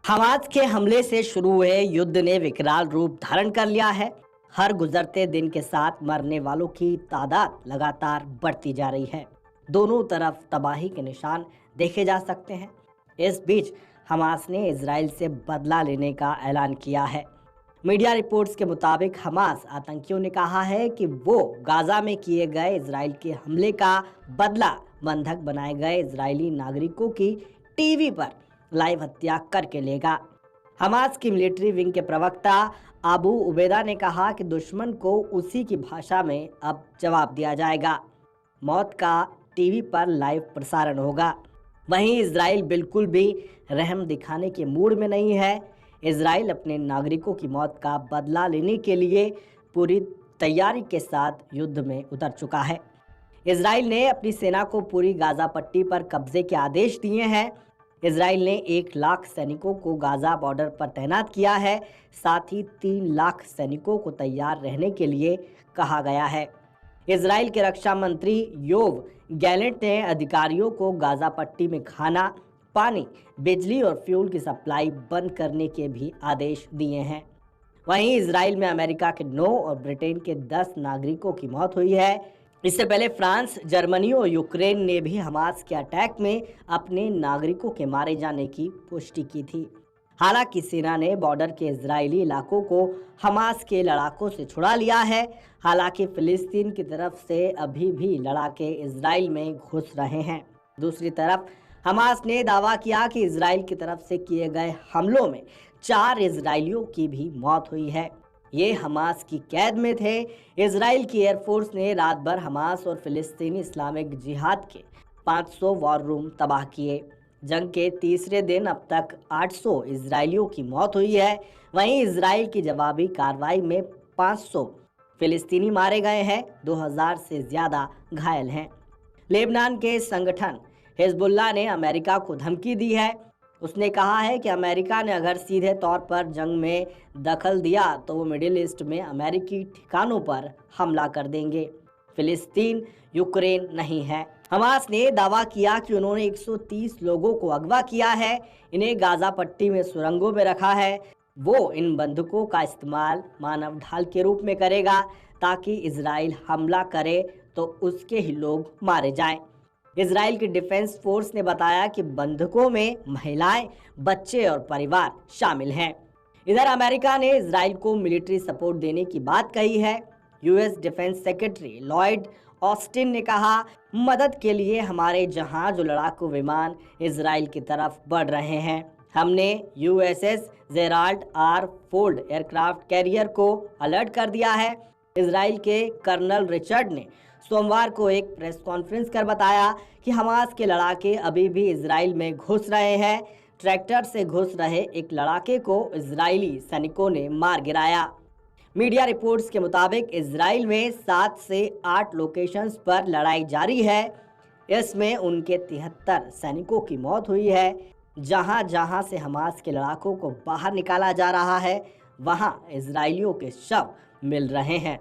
Hamas के हमले से शुरू हुए युद्ध ने विकराल रूप धारण कर लिया है। हर गुजरते दिन के साथ मरने वालों की तादाद लगातार बढ़ती जा रही है। दोनों तरफ तबाही के निशान देखे जा सकते हैं। इस बीच हमास ने इजराइल से बदला लेने का ऐलान किया है। मीडिया रिपोर्ट्स के मुताबिक हमास आतंकियों ने कहा है कि वो गाजा में किए गए इजराइल के हमले का बदला बंधक बनाए गए इजरायली नागरिकों की टीवी पर लाइव हत्या करके लेगा। हमास की मिलिट्री विंग के प्रवक्ता अबू उबैदा ने कहा कि दुश्मन को उसी की भाषा में अब जवाब दिया जाएगा। मौत का टीवी पर लाइव प्रसारण होगा। वहीं इजराइल बिल्कुल भी रहम दिखाने के मूड में नहीं है। इजराइल अपने नागरिकों की मौत का बदला लेने के लिए पूरी तैयारी के साथ युद्ध में उतर चुका है। इजराइल ने अपनी सेना को पूरी गाजा पट्टी पर कब्जे के आदेश दिए हैं। इजराइल ने 1 लाख सैनिकों को गाजा बॉर्डर पर तैनात किया है। साथ ही 3 लाख सैनिकों को तैयार रहने के लिए कहा गया है। इजराइल के रक्षा मंत्री योव गैलेंट ने अधिकारियों को गाजा पट्टी में खाना, पानी, बिजली और फ्यूल की सप्लाई बंद करने के भी आदेश दिए हैं। वहीं इजराइल में अमेरिका के 9 और ब्रिटेन के 10 नागरिकों की मौत हुई है। इससे पहले फ्रांस, जर्मनी और यूक्रेन ने भी हमास के अटैक में अपने नागरिकों के मारे जाने की पुष्टि की थी। हालांकि सेना ने बॉर्डर के इजरायली इलाकों को हमास के लड़ाकों से छुड़ा लिया है। हालांकि फिलिस्तीन की तरफ से अभी भी लड़ाके इजराइल में घुस रहे हैं। दूसरी तरफ हमास ने दावा किया कि इजराइल की तरफ से किए गए हमलों में 4 इजरायलियों की भी मौत हुई है। ये हमास की कैद में थे। इजराइल की एयरफोर्स ने रात भर हमास और फिलिस्तीनी इस्लामिक जिहाद के 500 वॉर रूम तबाह किए। जंग के तीसरे दिन अब तक 800 इजरायलियों की मौत हुई है। वहीं इजराइल की जवाबी कार्रवाई में 500 फिलिस्तीनी मारे गए हैं। 2000 से ज्यादा घायल हैं। लेबनान के संगठन हिजबुल्लाह ने अमेरिका को धमकी दी है। उसने कहा है कि अमेरिका ने अगर सीधे तौर पर जंग में दखल दिया तो वो मिडिल ईस्ट में अमेरिकी ठिकानों पर हमला कर देंगे। फिलिस्तीन यूक्रेन नहीं है। हमास ने दावा किया कि उन्होंने 130 लोगों को अगवा किया है। इन्हें गाजा पट्टी में सुरंगों में रखा है। वो इन बंधकों का इस्तेमाल मानव ढाल के रूप में करेगा ताकि इजराइल हमला करे तो उसके ही लोग मारे जाएं। इजराइल की डिफेंस फोर्स ने बताया कि बंधकों में महिलाएं, बच्चे और परिवार शामिल हैं। इधर अमेरिका ने इजराइल को मिलिट्री सपोर्ट देने की बात कही है। US defence secretary Lloyd Austin ने कहा, मदद के लिए हमारे जहाज और लड़ाकू विमान इजराइल की तरफ बढ़ रहे हैं। हमने USS Gerald R Ford aircraft carrier को अलर्ट कर दिया है। इजराइल के कर्नल रिचर्ड ने सोमवार को एक प्रेस कॉन्फ्रेंस कर बताया कि हमास के लड़ाके अभी भी इजराइल में घुस रहे हैं। ट्रैक्टर से घुस रहे एक लड़ाके को इजरायली सैनिकों ने मार गिराया। मीडिया रिपोर्ट्स के मुताबिक इजराइल में 7 से 8 लोकेशंस पर लड़ाई जारी है। इसमें उनके 73 सैनिकों की मौत हुई है। जहां जहां से हमास के लड़ाकों को बाहर निकाला जा रहा है, वहां इजरायलियों के शव मिल रहे हैं।